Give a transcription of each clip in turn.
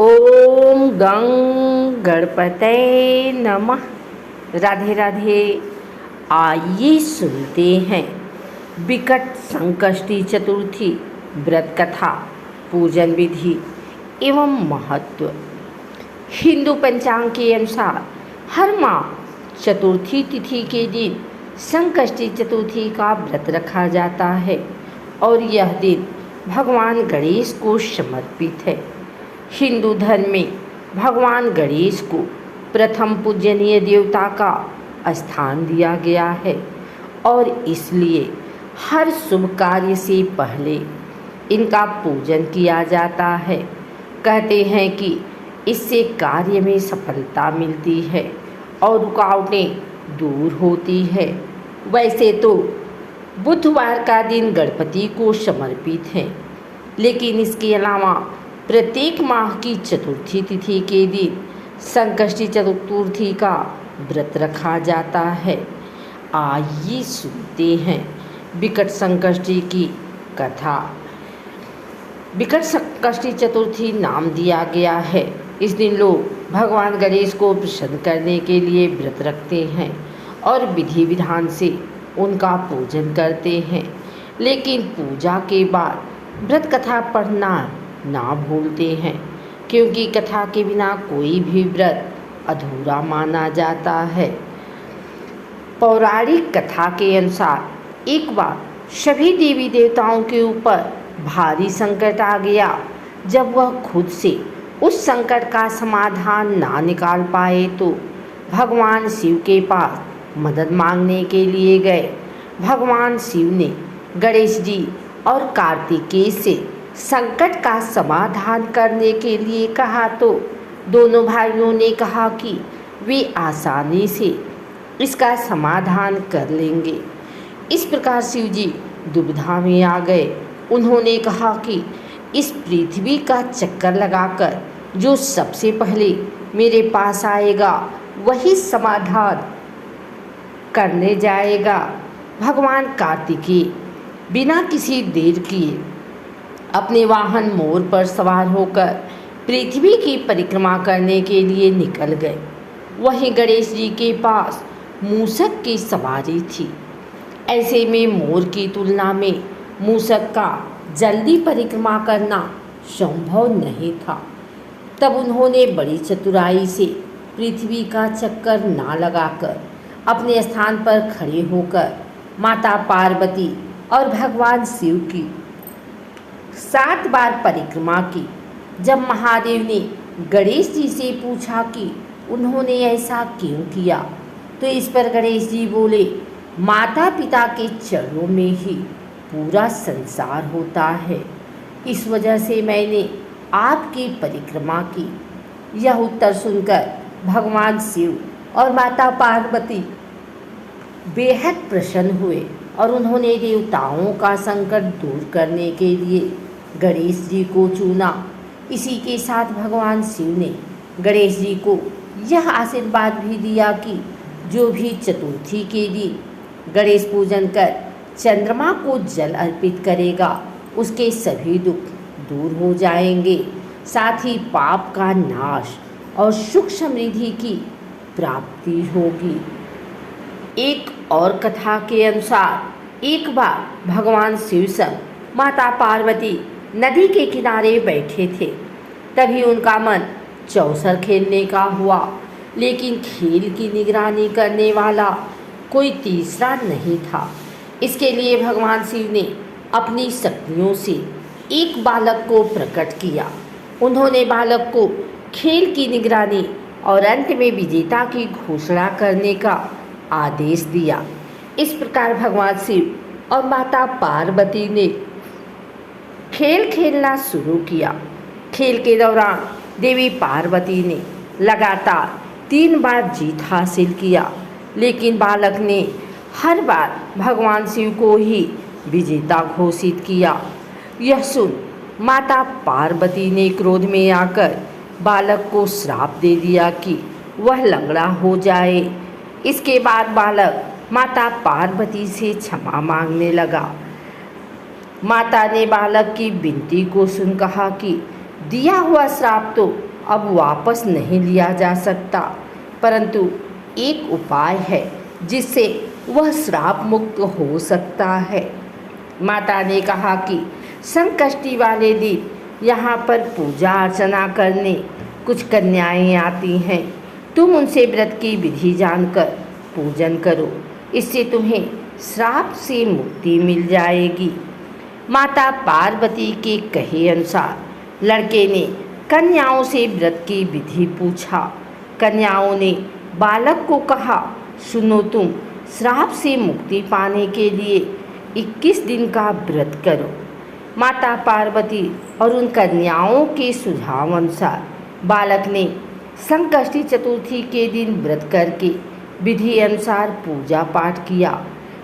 ओम गं गणपतये नमः। राधे राधे। आइए सुनते हैं विकट संकष्टी चतुर्थी व्रत कथा, पूजन विधि एवं महत्व। हिंदू पंचांग के अनुसार हर माह चतुर्थी तिथि के दिन संकष्टी चतुर्थी का व्रत रखा जाता है और यह दिन भगवान गणेश को समर्पित है। हिंदू धर्म में भगवान गणेश को प्रथम पूजनीय देवता का स्थान दिया गया है और इसलिए हर शुभ कार्य से पहले इनका पूजन किया जाता है। कहते हैं कि इससे कार्य में सफलता मिलती है और रुकावटें दूर होती है। वैसे तो बुधवार का दिन गणपति को समर्पित है, लेकिन इसके अलावा प्रत्येक माह की चतुर्थी तिथि के दिन संकष्टी चतुर्थी का व्रत रखा जाता है। आइए सुनते हैं विकट संकष्टी की कथा। विकट संकष्टी चतुर्थी नाम दिया गया है। इस दिन लोग भगवान गणेश को प्रसन्न करने के लिए व्रत रखते हैं और विधि विधान से उनका पूजन करते हैं, लेकिन पूजा के बाद व्रत कथा पढ़ना ना भूलते हैं, क्योंकि कथा के बिना कोई भी व्रत अधूरा माना जाता है। पौराणिक कथा के अनुसार एक बार सभी देवी देवताओं के ऊपर भारी संकट आ गया। जब वह खुद से उस संकट का समाधान ना निकाल पाए तो भगवान शिव के पास मदद मांगने के लिए गए। भगवान शिव ने गणेश जी और कार्तिकेय से संकट का समाधान करने के लिए कहा तो दोनों भाइयों ने कहा कि वे आसानी से इसका समाधान कर लेंगे। इस प्रकार शिव जी दुविधा में आ गए। उन्होंने कहा कि इस पृथ्वी का चक्कर लगाकर जो सबसे पहले मेरे पास आएगा वही समाधान करने जाएगा। भगवान कार्तिकेय बिना किसी देर किए अपने वाहन मोर पर सवार होकर पृथ्वी की परिक्रमा करने के लिए निकल गए। वहीं गणेश जी के पास मूषक की सवारी थी। ऐसे में मोर की तुलना में मूषक का जल्दी परिक्रमा करना संभव नहीं था। तब उन्होंने बड़ी चतुराई से पृथ्वी का चक्कर ना लगाकर अपने स्थान पर खड़े होकर माता पार्वती और भगवान शिव की 7 बार परिक्रमा की। जब महादेव ने गणेश जी से पूछा कि उन्होंने ऐसा क्यों किया, तो इस पर गणेश जी बोले, माता पिता के चरणों में ही पूरा संसार होता है, इस वजह से मैंने आपकी परिक्रमा की। यह उत्तर सुनकर भगवान शिव और माता पार्वती बेहद प्रसन्न हुए और उन्होंने देवताओं का संकट दूर करने के लिए गणेश जी को चुना। इसी के साथ भगवान शिव ने गणेश जी को यह आशीर्वाद भी दिया कि जो भी चतुर्थी के दिन गणेश पूजन कर चंद्रमा को जल अर्पित करेगा उसके सभी दुख दूर हो जाएंगे, साथ ही पाप का नाश और सुख समृद्धि की प्राप्ति होगी। एक और कथा के अनुसार एक बार भगवान शिव संग माता पार्वती नदी के किनारे बैठे थे। तभी उनका मन चौसर खेलने का हुआ, लेकिन खेल की निगरानी करने वाला कोई तीसरा नहीं था। इसके लिए भगवान शिव ने अपनी शक्तियों से एक बालक को प्रकट किया। उन्होंने बालक को खेल की निगरानी और अंत में विजेता की घोषणा करने का आदेश दिया। इस प्रकार भगवान शिव और माता पार्वती ने खेल खेलना शुरू किया। खेल के दौरान देवी पार्वती ने लगातार 3 बार जीत हासिल किया, लेकिन बालक ने हर बार भगवान शिव को ही विजेता घोषित किया। यह सुन माता पार्वती ने क्रोध में आकर बालक को श्राप दे दिया कि वह लंगड़ा हो जाए। इसके बाद बालक माता पार्वती से क्षमा मांगने लगा। माता ने बालक की विनती को सुन कहा कि दिया हुआ श्राप तो अब वापस नहीं लिया जा सकता, परंतु एक उपाय है जिससे वह श्राप मुक्त हो सकता है। माता ने कहा कि संकष्टी वाले दिन यहाँ पर पूजा अर्चना करने कुछ कन्याएं आती हैं। तुम उनसे व्रत की विधि जानकर पूजन करो, इससे तुम्हें श्राप से मुक्ति मिल जाएगी। माता पार्वती के कहे अनुसार लड़के ने कन्याओं से व्रत की विधि पूछा। कन्याओं ने बालक को कहा, सुनो, तुम श्राप से मुक्ति पाने के लिए 21 दिन का व्रत करो। माता पार्वती और उन कन्याओं के सुझाव अनुसार बालक ने संकष्टी चतुर्थी के दिन व्रत करके विधि अनुसार पूजा पाठ किया।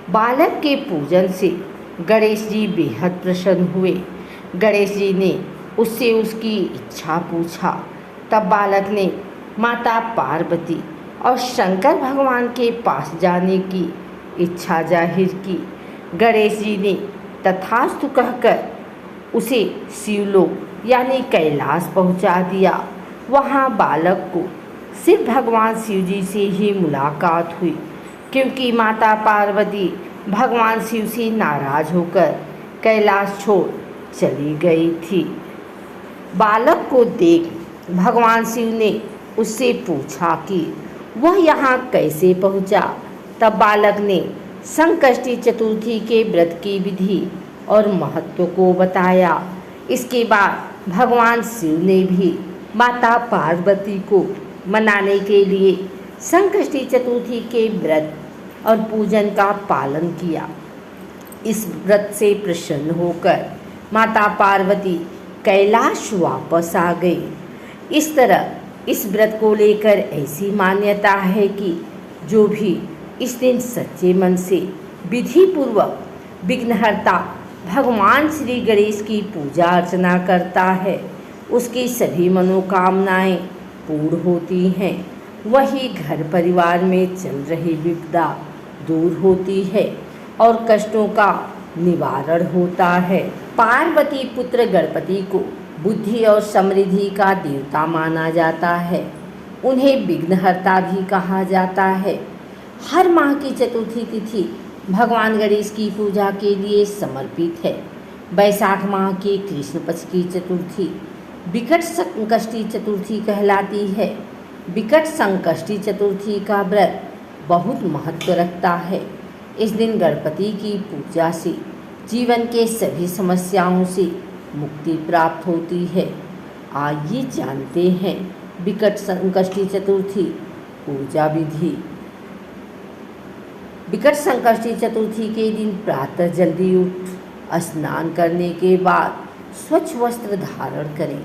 बालक के पूजन से गणेश जी बेहद प्रसन्न हुए। गणेश जी ने उससे उसकी इच्छा पूछा। तब बालक ने माता पार्वती और शंकर भगवान के पास जाने की इच्छा जाहिर की। गणेश जी ने तथास्तु कहकर उसे शिवलोक यानी कैलाश पहुंचा दिया। वहां बालक को सिर्फ भगवान शिव जी से ही मुलाकात हुई, क्योंकि माता पार्वती भगवान शिव से नाराज होकर कैलाश छोड़ चली गई थी। बालक को देख भगवान शिव ने उससे पूछा कि वह यहाँ कैसे पहुँचा। तब बालक ने संकष्टी चतुर्थी के व्रत की विधि और महत्व को बताया। इसके बाद भगवान शिव ने भी माता पार्वती को मनाने के लिए संकष्टी चतुर्थी के व्रत और पूजन का पालन किया। इस व्रत से प्रसन्न होकर माता पार्वती कैलाश वापस आ गई। इस तरह इस व्रत को लेकर ऐसी मान्यता है कि जो भी इस दिन सच्चे मन से विधि पूर्वक विघ्नहर्ता भगवान श्री गणेश की पूजा अर्चना करता है, उसकी सभी मनोकामनाएं पूर्ण होती हैं। वही घर परिवार में चल रही विपदा दूर होती है और कष्टों का निवारण होता है। पार्वती पुत्र गणपति को बुद्धि और समृद्धि का देवता माना जाता है। उन्हें विघ्नहर्ता भी कहा जाता है। हर माह की चतुर्थी तिथि भगवान गणेश की पूजा के लिए समर्पित है। वैशाख माह की कृष्ण पक्ष की चतुर्थी विकट संकष्टी चतुर्थी कहलाती है। विकट संकष्टी चतुर्थी का व्रत बहुत महत्व रखता है। इस दिन गणपति की पूजा से जीवन के सभी समस्याओं से मुक्ति प्राप्त होती है। आइए जानते हैं विकट संकष्टी चतुर्थी पूजा विधि। विकट संकष्टी चतुर्थी के दिन प्रातः जल्दी उठ स्नान करने के बाद स्वच्छ वस्त्र धारण करें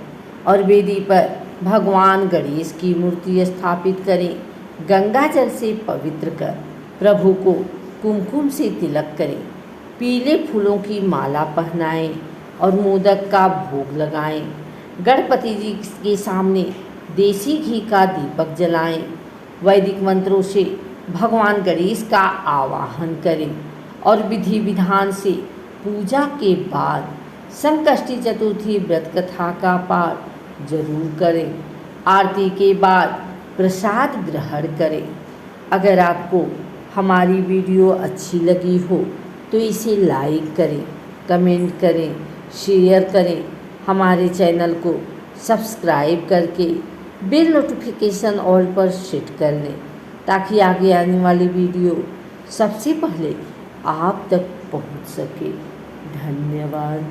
और वेदी पर भगवान गणेश की मूर्ति स्थापित करें। गंगा जल से पवित्र कर प्रभु को कुमकुम से तिलक करें। पीले फूलों की माला पहनाएं और मोदक का भोग लगाएं। गणपति जी के सामने देसी घी का दीपक जलाएं। वैदिक मंत्रों से भगवान गणेश का आवाहन करें और विधि विधान से पूजा के बाद संकष्टी चतुर्थी व्रत कथा का पाठ जरूर करें। आरती के बाद प्रसाद ग्रहण करें। अगर आपको हमारी वीडियो अच्छी लगी हो तो इसे लाइक करें, कमेंट करें, शेयर करें। हमारे चैनल को सब्सक्राइब करके बेल नोटिफिकेशन ऑल पर सेट कर लें, ताकि आगे आने वाली वीडियो सबसे पहले आप तक पहुंच सके। धन्यवाद।